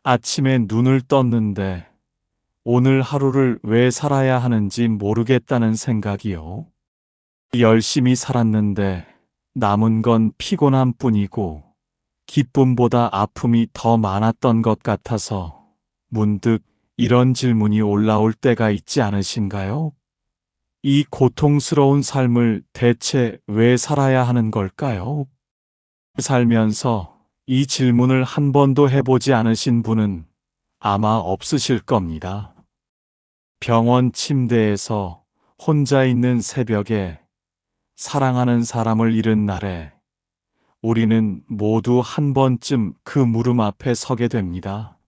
아침에 눈을 떴는데 오늘 하루를 왜 살아야 하는지 모르겠다는 생각이요. 열심히 살았는데 남은 건 피곤함 뿐이고 기쁨보다 아픔이 더 많았던 것 같아서 문득 이런 질문이 올라올 때가 있지 않으신가요? 이 고통스러운 삶을 대체 왜 살아야 하는 걸까요? 살면서 이 질문을 한 번도 해보지 않으신 분은 아마 없으실 겁니다. 병원 침대에서 혼자 있는 새벽에 사랑하는 사람을 잃은 날에 우리는 모두 한 번쯤 그 물음 앞에 서게 됩니다.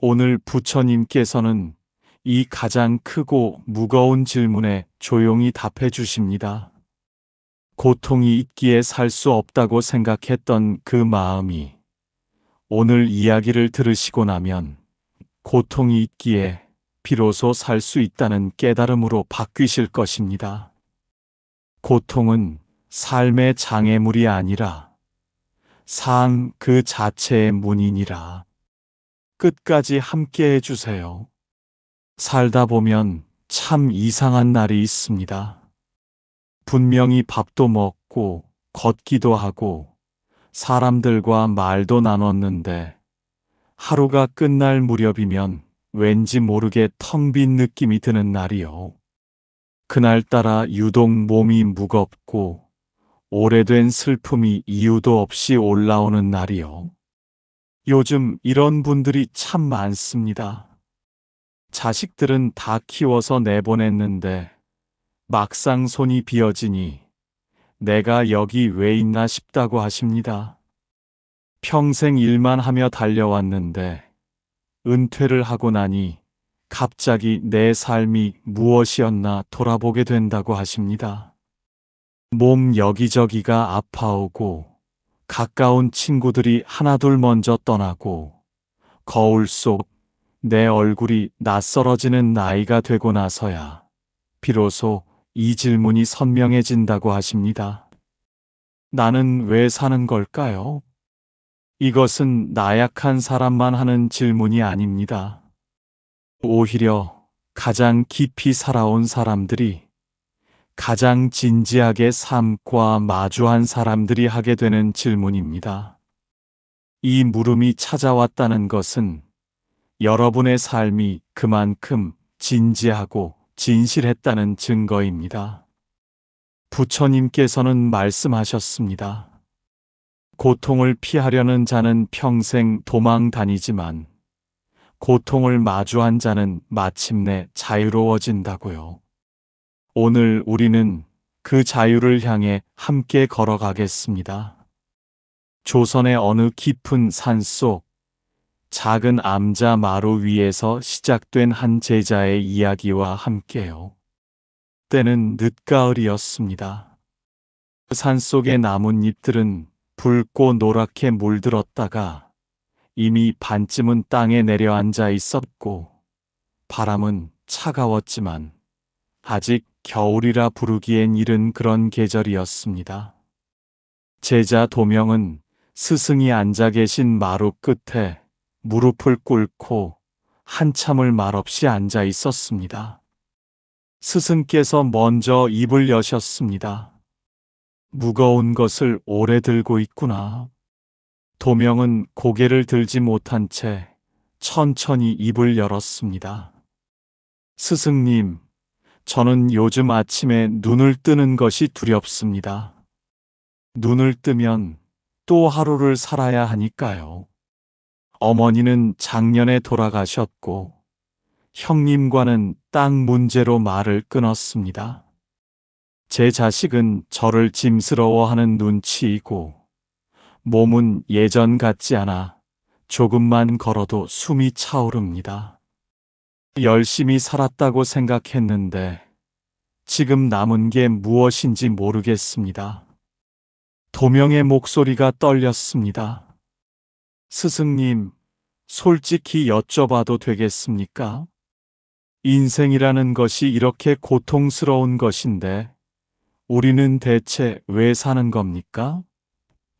오늘 부처님께서는 이 가장 크고 무거운 질문에 조용히 답해 주십니다. 고통이 있기에 살 수 없다고 생각했던 그 마음이 오늘 이야기를 들으시고 나면 고통이 있기에 비로소 살 수 있다는 깨달음으로 바뀌실 것입니다. 고통은 삶의 장애물이 아니라 삶 그 자체의 문이니라. 끝까지 함께 해주세요. 살다 보면 참 이상한 날이 있습니다. 분명히 밥도 먹고 걷기도 하고 사람들과 말도 나눴는데 하루가 끝날 무렵이면 왠지 모르게 텅 빈 느낌이 드는 날이요. 그날따라 유독 몸이 무겁고 오래된 슬픔이 이유도 없이 올라오는 날이요. 요즘 이런 분들이 참 많습니다. 자식들은 다 키워서 내보냈는데 막상 손이 비어지니 내가 여기 왜 있나 싶다고 하십니다. 평생 일만 하며 달려왔는데 은퇴를 하고 나니 갑자기 내 삶이 무엇이었나 돌아보게 된다고 하십니다. 몸 여기저기가 아파오고 가까운 친구들이 하나둘 먼저 떠나고 거울 속 내 얼굴이 낯설어지는 나이가 되고 나서야 비로소 이 질문이 선명해진다고 하십니다. 나는 왜 사는 걸까요? 이것은 나약한 사람만 하는 질문이 아닙니다. 오히려 가장 깊이 살아온 사람들이 가장 진지하게 삶과 마주한 사람들이 하게 되는 질문입니다. 이 물음이 찾아왔다는 것은 여러분의 삶이 그만큼 진지하고 진실했다는 증거입니다. 부처님께서는 말씀하셨습니다. 고통을 피하려는 자는 평생 도망 다니지만 고통을 마주한 자는 마침내 자유로워진다고요. 오늘 우리는 그 자유를 향해 함께 걸어가겠습니다. 조선의 어느 깊은 산속 작은 암자 마루 위에서 시작된 한 제자의 이야기와 함께요. 때는 늦가을이었습니다. 산속의 나뭇잎들은 붉고 노랗게 물들었다가 이미 반쯤은 땅에 내려앉아 있었고 바람은 차가웠지만 아직 겨울이라 부르기엔 이른 그런 계절이었습니다. 제자 도명은 스승이 앉아 계신 마루 끝에 무릎을 꿇고 한참을 말없이 앉아 있었습니다. 스승께서 먼저 입을 여셨습니다. 무거운 것을 오래 들고 있구나. 도명은 고개를 들지 못한 채 천천히 입을 열었습니다. 스승님, 저는 요즘 아침에 눈을 뜨는 것이 두렵습니다. 눈을 뜨면 또 하루를 살아야 하니까요. 어머니는 작년에 돌아가셨고 형님과는 땅 문제로 말을 끊었습니다. 제 자식은 저를 짐스러워하는 눈치이고 몸은 예전 같지 않아 조금만 걸어도 숨이 차오릅니다. 열심히 살았다고 생각했는데 지금 남은 게 무엇인지 모르겠습니다. 도명의 목소리가 떨렸습니다. 스승님, 솔직히 여쭤봐도 되겠습니까? 인생이라는 것이 이렇게 고통스러운 것인데 우리는 대체 왜 사는 겁니까?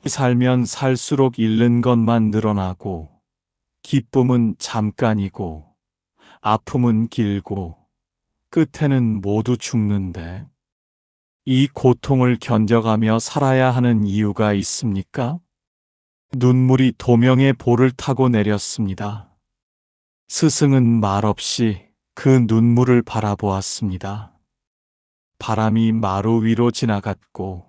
살면 살수록 잃는 것만 늘어나고 기쁨은 잠깐이고 아픔은 길고 끝에는 모두 죽는데 이 고통을 견뎌가며 살아야 하는 이유가 있습니까? 눈물이 도명의 볼을 타고 내렸습니다. 스승은 말없이 그 눈물을 바라보았습니다. 바람이 마루 위로 지나갔고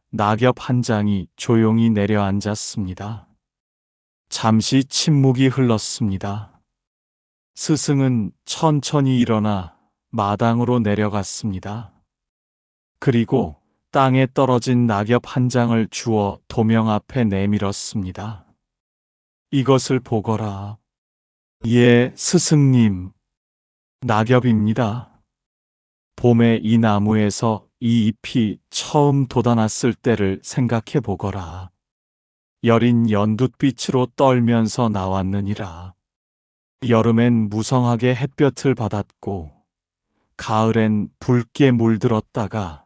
낙엽 한 장이 조용히 내려앉았습니다. 잠시 침묵이 흘렀습니다. 스승은 천천히 일어나 마당으로 내려갔습니다. 그리고 땅에 떨어진 낙엽 한 장을 주워 도명 앞에 내밀었습니다. 이것을 보거라. 예, 스승님. 낙엽입니다. 봄에 이 나무에서 이 잎이 처음 돋아났을 때를 생각해 보거라. 여린 연두빛으로 떨면서 나왔느니라. 여름엔 무성하게 햇볕을 받았고 가을엔 붉게 물들었다가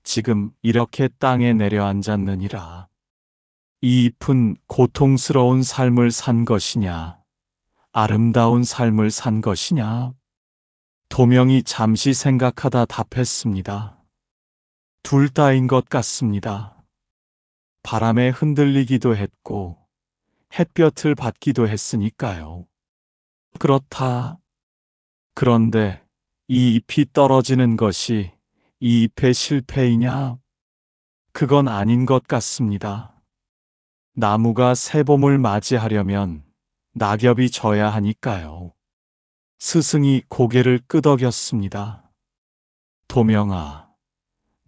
지금 이렇게 땅에 내려앉았느니라. 이 잎은 고통스러운 삶을 산 것이냐, 아름다운 삶을 산 것이냐? 도명이 잠시 생각하다 답했습니다. 둘 다인 것 같습니다. 바람에 흔들리기도 했고 햇볕을 받기도 했으니까요. 그렇다. 그런데 이 잎이 떨어지는 것이 이 잎의 실패이냐? 그건 아닌 것 같습니다. 나무가 새봄을 맞이하려면 낙엽이 져야 하니까요. 스승이 고개를 끄덕였습니다. 도명아,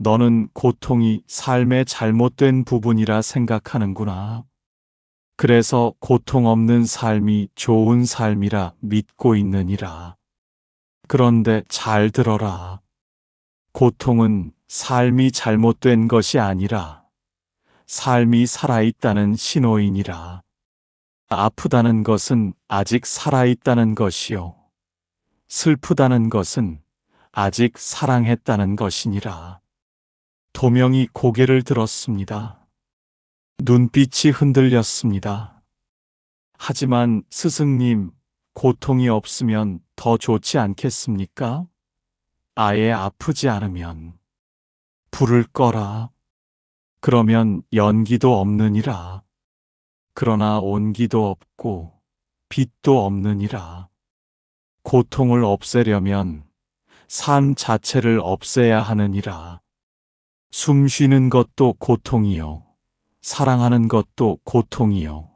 너는 고통이 삶의 잘못된 부분이라 생각하는구나. 그래서 고통 없는 삶이 좋은 삶이라 믿고 있느니라. 그런데 잘 들어라. 고통은 삶이 잘못된 것이 아니라 삶이 살아있다는 신호이니라. 아프다는 것은 아직 살아있다는 것이요. 슬프다는 것은 아직 사랑했다는 것이니라. 도명이 고개를 들었습니다. 눈빛이 흔들렸습니다. 하지만 스승님, 고통이 없으면 더 좋지 않겠습니까? 아예 아프지 않으면 불을 꺼라. 그러면 연기도 없느니라. 그러나 온기도 없고 빛도 없느니라. 고통을 없애려면 삶 자체를 없애야 하느니라. 숨 쉬는 것도 고통이요. 사랑하는 것도 고통이요.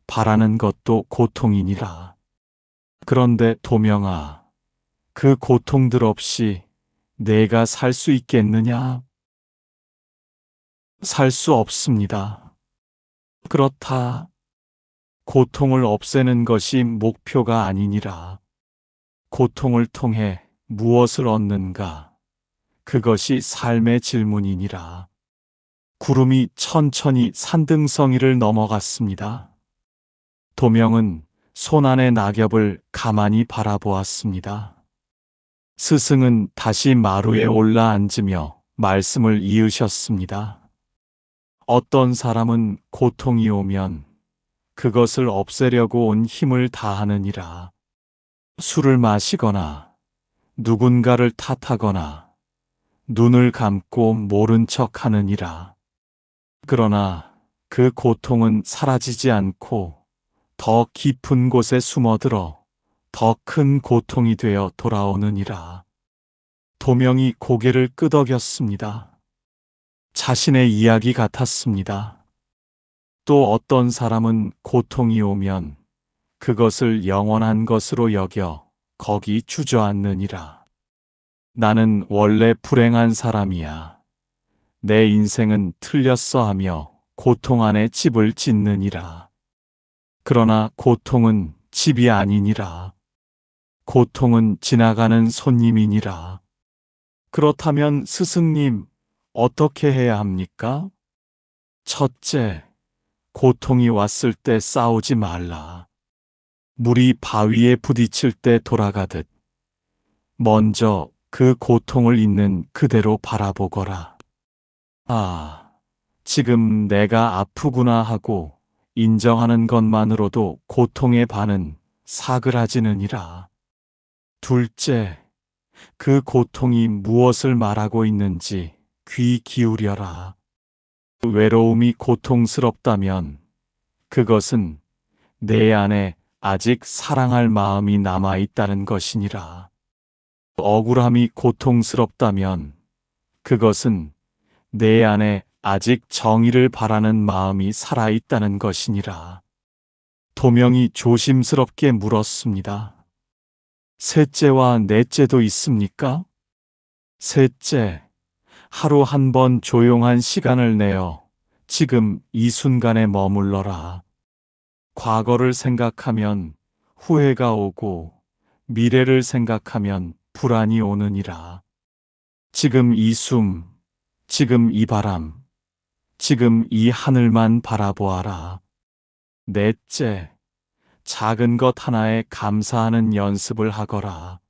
바라는 것도 고통이니라. 그런데 도명아, 그 고통들 없이 내가 살 수 있겠느냐? 살 수 없습니다. 그렇다. 고통을 없애는 것이 목표가 아니니라. 고통을 통해 무엇을 얻는가? 그것이 삶의 질문이니라. 구름이 천천히 산등성이를 넘어갔습니다. 도명은 손안의 낙엽을 가만히 바라보았습니다. 스승은 다시 마루에 올라앉으며 말씀을 이으셨습니다. 어떤 사람은 고통이 오면 그것을 없애려고 온 힘을 다하느니라. 술을 마시거나 누군가를 탓하거나 눈을 감고 모른 척 하느니라. 그러나 그 고통은 사라지지 않고 더 깊은 곳에 숨어들어 더 큰 고통이 되어 돌아오느니라. 도명이 고개를 끄덕였습니다. 자신의 이야기 같았습니다. 또 어떤 사람은 고통이 오면 그것을 영원한 것으로 여겨 거기 주저앉느니라. 나는 원래 불행한 사람이야. 내 인생은 틀렸어 하며 고통 안에 집을 짓느니라. 그러나 고통은 집이 아니니라. 고통은 지나가는 손님이니라. 그렇다면 스승님, 어떻게 해야 합니까? 첫째, 고통이 왔을 때 싸우지 말라. 물이 바위에 부딪힐 때 돌아가듯 먼저 그 고통을 있는 그대로 바라보거라. 아, 지금 내가 아프구나 하고 인정하는 것만으로도 고통의 반은 사그라지느니라. 둘째, 그 고통이 무엇을 말하고 있는지 귀 기울여라. 외로움이 고통스럽다면 그것은 내 안에 아직 사랑할 마음이 남아있다는 것이니라. 억울함이 고통스럽다면 그것은 내 안에 아직 정의를 바라는 마음이 살아있다는 것이니라. 도명이 조심스럽게 물었습니다. 셋째와 넷째도 있습니까? 셋째, 하루 한 번 조용한 시간을 내어 지금 이 순간에 머물러라. 과거를 생각하면 후회가 오고 미래를 생각하면 불안이 오느니라. 지금 이 숨, 지금 이 바람, 지금 이 하늘만 바라보아라. 넷째, 작은 것 하나에 감사하는 연습을 하거라.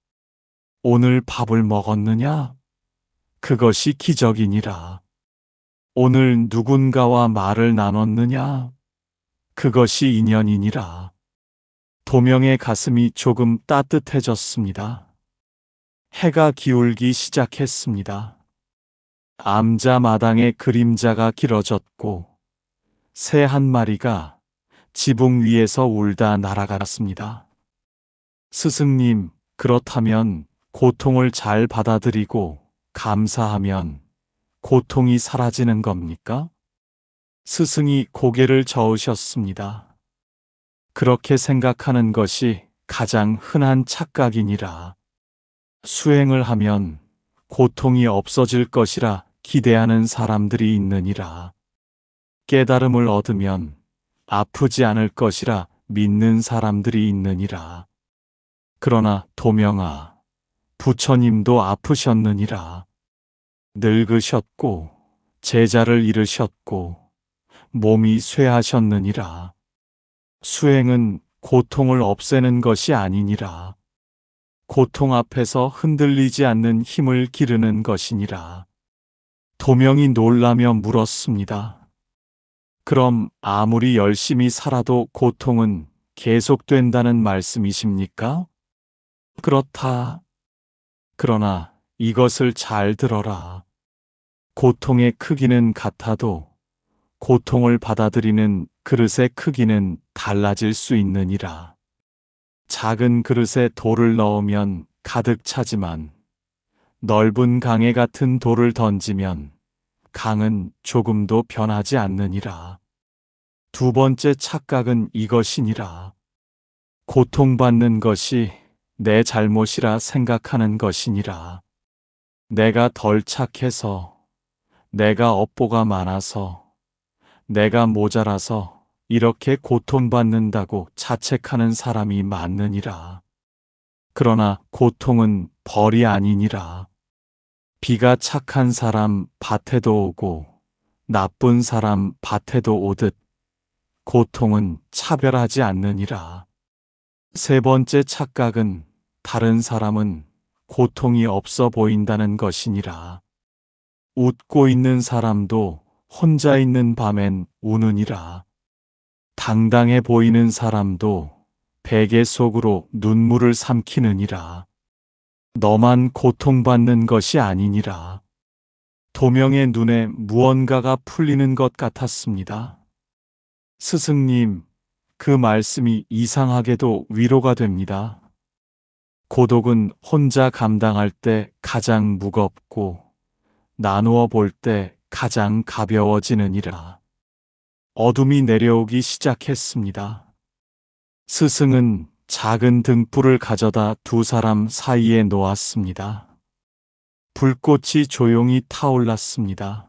오늘 밥을 먹었느냐? 그것이 기적이니라. 오늘 누군가와 말을 나눴느냐? 그것이 인연이니라. 도명의 가슴이 조금 따뜻해졌습니다. 해가 기울기 시작했습니다. 암자 마당의 그림자가 길어졌고 새 한 마리가 지붕 위에서 울다 날아갔습니다. 스승님, 그렇다면 고통을 잘 받아들이고 감사하면 고통이 사라지는 겁니까? 스승이 고개를 저으셨습니다. 그렇게 생각하는 것이 가장 흔한 착각이니라. 수행을 하면 고통이 없어질 것이라 기대하는 사람들이 있느니라. 깨달음을 얻으면 아프지 않을 것이라 믿는 사람들이 있느니라. 그러나 도명아, 부처님도 아프셨느니라. 늙으셨고 제자를 잃으셨고 몸이 쇠하셨느니라. 수행은 고통을 없애는 것이 아니니라. 고통 앞에서 흔들리지 않는 힘을 기르는 것이니라. 도명이 놀라며 물었습니다. 그럼 아무리 열심히 살아도 고통은 계속된다는 말씀이십니까? 그렇다. 그러나 이것을 잘 들어라. 고통의 크기는 같아도 고통을 받아들이는 그릇의 크기는 달라질 수 있느니라. 작은 그릇에 돌을 넣으면 가득 차지만 넓은 강에 같은 돌을 던지면 강은 조금도 변하지 않느니라. 두 번째 착각은 이것이니라. 고통받는 것이 내 잘못이라 생각하는 것이니라. 내가 덜 착해서, 내가 업보가 많아서, 내가 모자라서 이렇게 고통받는다고 자책하는 사람이 많느니라. 그러나 고통은 벌이 아니니라. 비가 착한 사람 밭에도 오고 나쁜 사람 밭에도 오듯 고통은 차별하지 않느니라. 세 번째 착각은 다른 사람은 고통이 없어 보인다는 것이니라. 웃고 있는 사람도 혼자 있는 밤엔 우느니라. 당당해 보이는 사람도 베개 속으로 눈물을 삼키느니라. 너만 고통받는 것이 아니니라. 도명의 눈에 무언가가 풀리는 것 같았습니다. 스승님, 그 말씀이 이상하게도 위로가 됩니다. 고독은 혼자 감당할 때 가장 무겁고 나누어 볼 때 가장 가벼워지느니라. 어둠이 내려오기 시작했습니다. 스승은 작은 등불을 가져다 두 사람 사이에 놓았습니다. 불꽃이 조용히 타올랐습니다.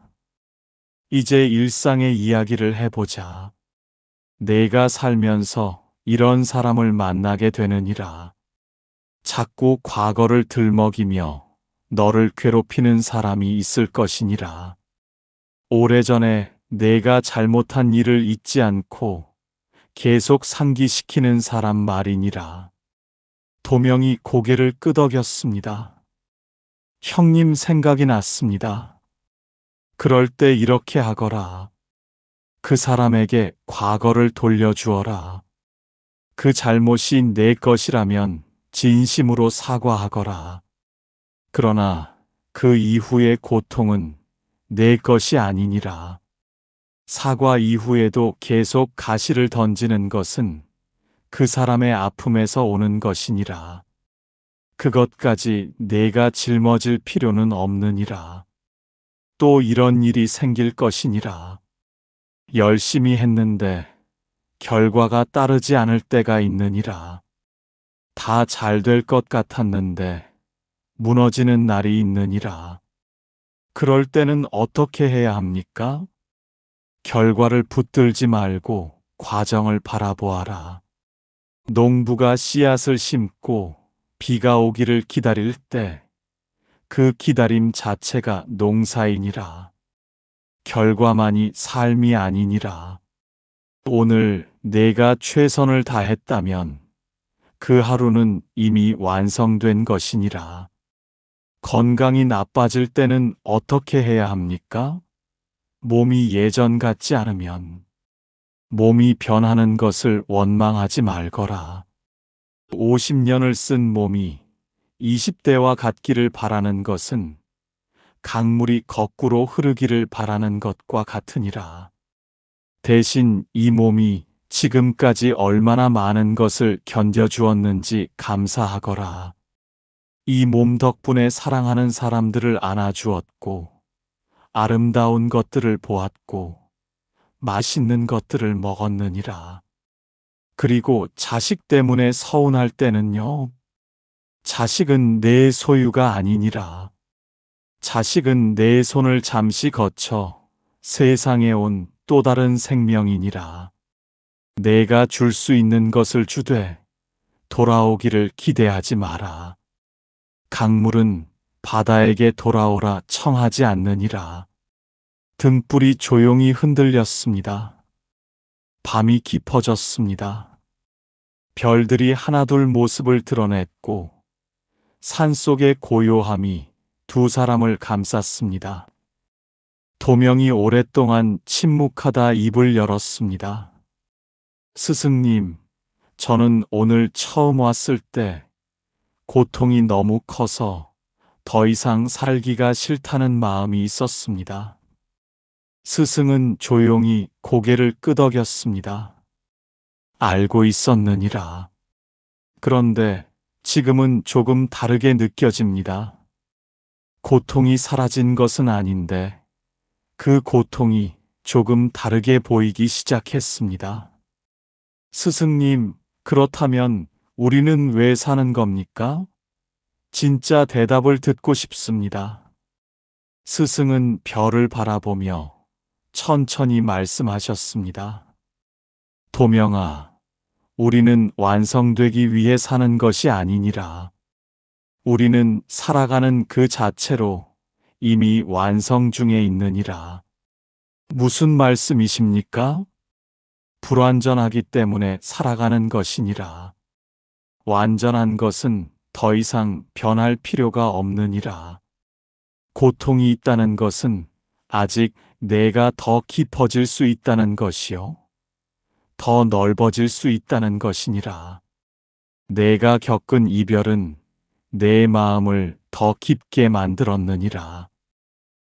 이제 일상의 이야기를 해보자. 내가 살면서 이런 사람을 만나게 되느니라. 자꾸 과거를 들먹이며 너를 괴롭히는 사람이 있을 것이니라. 오래전에 내가 잘못한 일을 잊지 않고 계속 상기시키는 사람 말이니라. 도명이 고개를 끄덕였습니다. 형님 생각이 났습니다. 그럴 때 이렇게 하거라. 그 사람에게 과거를 돌려주어라. 그 잘못이 내 것이라면 진심으로 사과하거라. 그러나 그 이후의 고통은 내 것이 아니니라. 사과 이후에도 계속 가시를 던지는 것은 그 사람의 아픔에서 오는 것이니라. 그것까지 내가 짊어질 필요는 없느니라. 또 이런 일이 생길 것이니라. 열심히 했는데 결과가 따르지 않을 때가 있느니라. 다 잘 될 것 같았는데 무너지는 날이 있느니라. 그럴 때는 어떻게 해야 합니까? 결과를 붙들지 말고 과정을 바라보아라. 농부가 씨앗을 심고 비가 오기를 기다릴 때 그 기다림 자체가 농사이니라. 결과만이 삶이 아니니라. 오늘 내가 최선을 다했다면 그 하루는 이미 완성된 것이니라. 건강이 나빠질 때는 어떻게 해야 합니까? 몸이 예전 같지 않으면 몸이 변하는 것을 원망하지 말거라. 50년을 쓴 몸이 20대와 같기를 바라는 것은 강물이 거꾸로 흐르기를 바라는 것과 같으니라. 대신 이 몸이 지금까지 얼마나 많은 것을 견뎌주었는지 감사하거라. 이 몸 덕분에 사랑하는 사람들을 안아주었고, 아름다운 것들을 보았고, 맛있는 것들을 먹었느니라. 그리고 자식 때문에 서운할 때는요, 자식은 내 소유가 아니니라. 자식은 내 손을 잠시 거쳐 세상에 온 또 다른 생명이니라. 내가 줄 수 있는 것을 주되 돌아오기를 기대하지 마라. 강물은 바다에게 돌아오라 청하지 않느니라. 등불이 조용히 흔들렸습니다. 밤이 깊어졌습니다. 별들이 하나둘 모습을 드러냈고 산속의 고요함이 두 사람을 감쌌습니다. 도명이 오랫동안 침묵하다 입을 열었습니다. 스승님, 저는 오늘 처음 왔을 때 고통이 너무 커서 더 이상 살기가 싫다는 마음이 있었습니다. 스승은 조용히 고개를 끄덕였습니다. 알고 있었느니라. 그런데 지금은 조금 다르게 느껴집니다. 고통이 사라진 것은 아닌데 그 고통이 조금 다르게 보이기 시작했습니다. 스승님, 그렇다면 우리는 왜 사는 겁니까? 진짜 대답을 듣고 싶습니다. 스승은 별을 바라보며 천천히 말씀하셨습니다. 도명아, 우리는 완성되기 위해 사는 것이 아니니라. 우리는 살아가는 그 자체로 이미 완성 중에 있느니라. 무슨 말씀이십니까? 불완전하기 때문에 살아가는 것이니라. 완전한 것은 더 이상 변할 필요가 없느니라. 고통이 있다는 것은 아직 내가 더 깊어질 수 있다는 것이요. 더 넓어질 수 있다는 것이니라. 내가 겪은 이별은 내 마음을 더 깊게 만들었느니라.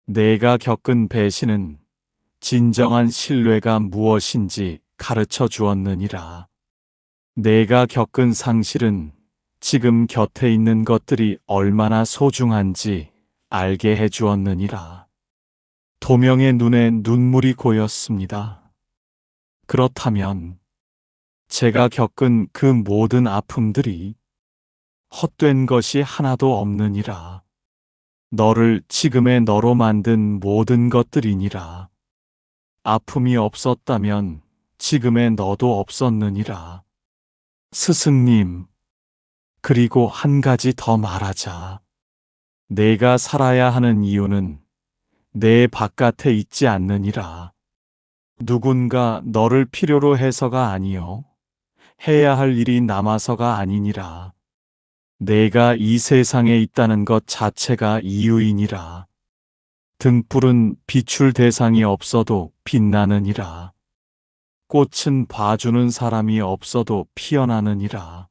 내가 겪은 배신은 진정한 신뢰가 무엇인지 가르쳐 주었느니라. 내가 겪은 상실은 지금 곁에 있는 것들이 얼마나 소중한지 알게 해 주었느니라. 도명의 눈에 눈물이 고였습니다. 그렇다면 제가 겪은 그 모든 아픔들이 헛된 것이 하나도 없느니라. 너를 지금의 너로 만든 모든 것들이니라. 아픔이 없었다면 지금의 너도 없었느니라. 스승님, 그리고 한 가지 더 말하자. 내가 살아야 하는 이유는 내 바깥에 있지 않느니라. 누군가 너를 필요로 해서가 아니요. 해야 할 일이 남아서가 아니니라. 내가 이 세상에 있다는 것 자체가 이유이니라. 등불은 비출 대상이 없어도 빛나느니라. 꽃은 봐주는 사람이 없어도 피어나느니라.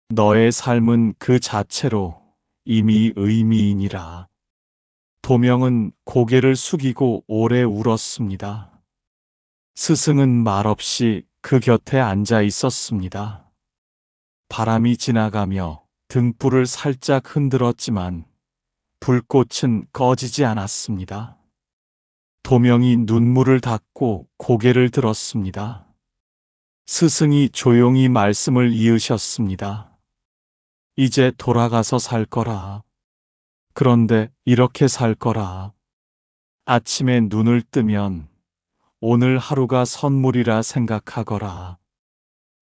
너의 삶은 그 자체로 이미 의미이니라. 도명은 고개를 숙이고 오래 울었습니다. 스승은 말없이 그 곁에 앉아 있었습니다. 바람이 지나가며 등불을 살짝 흔들었지만 불꽃은 꺼지지 않았습니다. 도명이 눈물을 닦고 고개를 들었습니다. 스승이 조용히 말씀을 이으셨습니다. 이제 돌아가서 살 거라. 그런데 이렇게 살 거라. 아침에 눈을 뜨면 오늘 하루가 선물이라 생각하거라.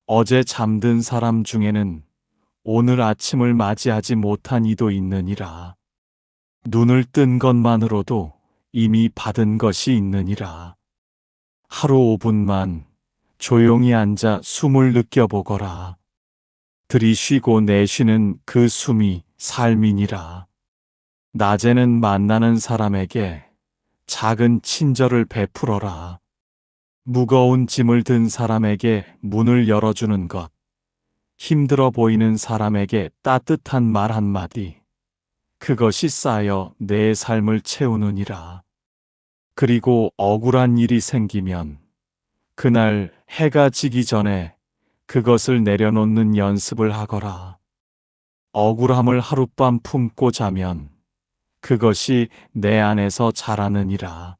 어제 잠든 사람 중에는 오늘 아침을 맞이하지 못한 이도 있느니라. 눈을 뜬 것만으로도 이미 받은 것이 있느니라. 하루 5분만 조용히 앉아 숨을 느껴보거라. 들이쉬고 내쉬는 그 숨이 삶이니라. 낮에는 만나는 사람에게 작은 친절을 베풀어라. 무거운 짐을 든 사람에게 문을 열어주는 것, 힘들어 보이는 사람에게 따뜻한 말 한마디, 그것이 쌓여 내 삶을 채우느니라. 그리고 억울한 일이 생기면 그날 해가 지기 전에 그것을 내려놓는 연습을 하거라. 억울함을 하룻밤 품고 자면 그것이 내 안에서 자라느니라.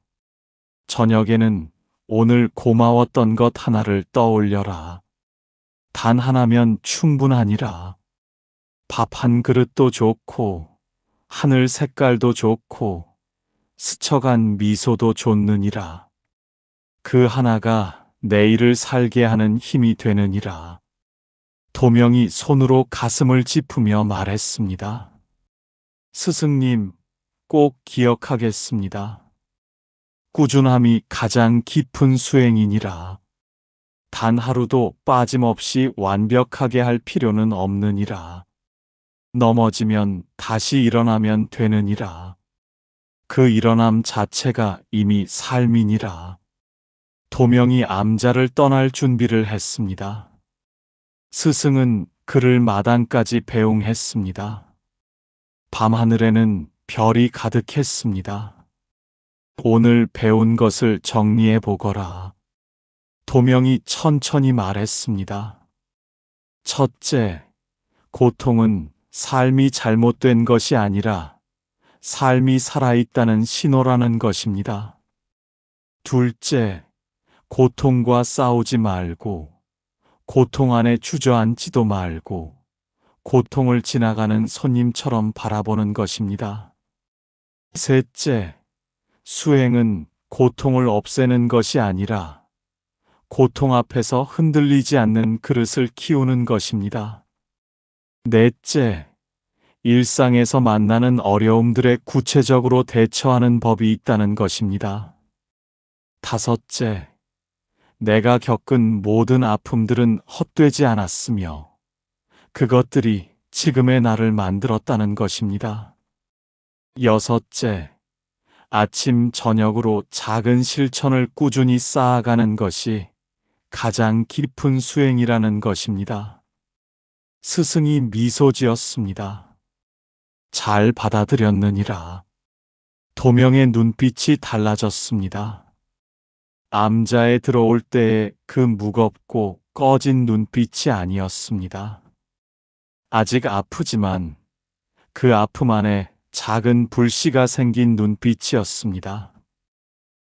저녁에는 오늘 고마웠던 것 하나를 떠올려라. 단 하나면 충분하니라. 밥 한 그릇도 좋고, 하늘 색깔도 좋고, 스쳐간 미소도 좋느니라. 그 하나가 내일을 살게 하는 힘이 되느니라. 도명이 손으로 가슴을 짚으며 말했습니다. 스승님, 꼭 기억하겠습니다. 꾸준함이 가장 깊은 수행이니라. 단 하루도 빠짐없이 완벽하게 할 필요는 없느니라. 넘어지면 다시 일어나면 되느니라. 그 일어남 자체가 이미 삶이니라. 도명이 암자를 떠날 준비를 했습니다. 스승은 그를 마당까지 배웅했습니다. 밤하늘에는 별이 가득했습니다. 오늘 배운 것을 정리해 보거라. 도명이 천천히 말했습니다. 첫째, 고통은 삶이 잘못된 것이 아니라 삶이 살아있다는 신호라는 것입니다. 둘째, 고통과 싸우지 말고, 고통 안에 주저앉지도 말고, 고통을 지나가는 손님처럼 바라보는 것입니다. 셋째, 수행은 고통을 없애는 것이 아니라 고통 앞에서 흔들리지 않는 그릇을 키우는 것입니다. 넷째, 일상에서 만나는 어려움들에 구체적으로 대처하는 법이 있다는 것입니다. 다섯째, 내가 겪은 모든 아픔들은 헛되지 않았으며 그것들이 지금의 나를 만들었다는 것입니다. 여섯째, 아침 저녁으로 작은 실천을 꾸준히 쌓아가는 것이 가장 깊은 수행이라는 것입니다. 스승이 미소 지었습니다. 잘 받아들였느니라. 도명의 눈빛이 달라졌습니다. 암자에 들어올 때의 그 무겁고 꺼진 눈빛이 아니었습니다. 아직 아프지만 그 아픔 안에 작은 불씨가 생긴 눈빛이었습니다.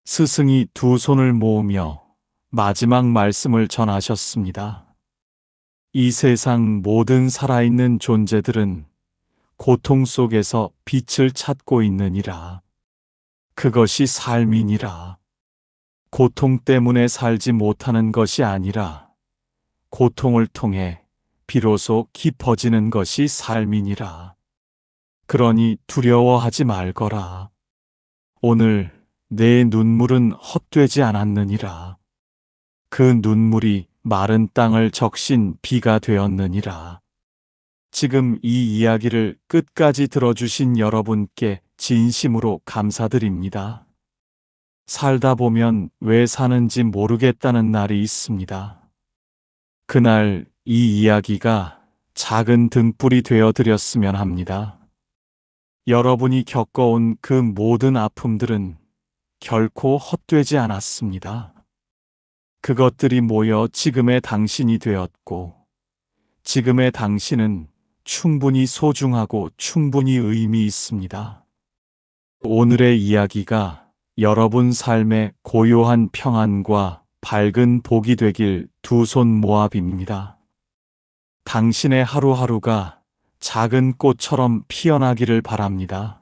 스승이 두 손을 모으며 마지막 말씀을 전하셨습니다. 이 세상 모든 살아있는 존재들은 고통 속에서 빛을 찾고 있느니라. 그것이 삶이니라. 고통 때문에 살지 못하는 것이 아니라 고통을 통해 비로소 깊어지는 것이 삶이니라. 그러니 두려워하지 말거라. 오늘 내 눈물은 헛되지 않았느니라. 그 눈물이 마른 땅을 적신 비가 되었느니라. 지금 이 이야기를 끝까지 들어주신 여러분께 진심으로 감사드립니다. 살다 보면 왜 사는지 모르겠다는 날이 있습니다. 그날 이 이야기가 작은 등불이 되어 드렸으면 합니다. 여러분이 겪어온 그 모든 아픔들은 결코 헛되지 않았습니다. 그것들이 모여 지금의 당신이 되었고, 지금의 당신은 충분히 소중하고 충분히 의미 있습니다. 오늘의 이야기가 여러분 삶의 고요한 평안과 밝은 복이 되길 두 손 모아 빕니다. 당신의 하루하루가 작은 꽃처럼 피어나기를 바랍니다.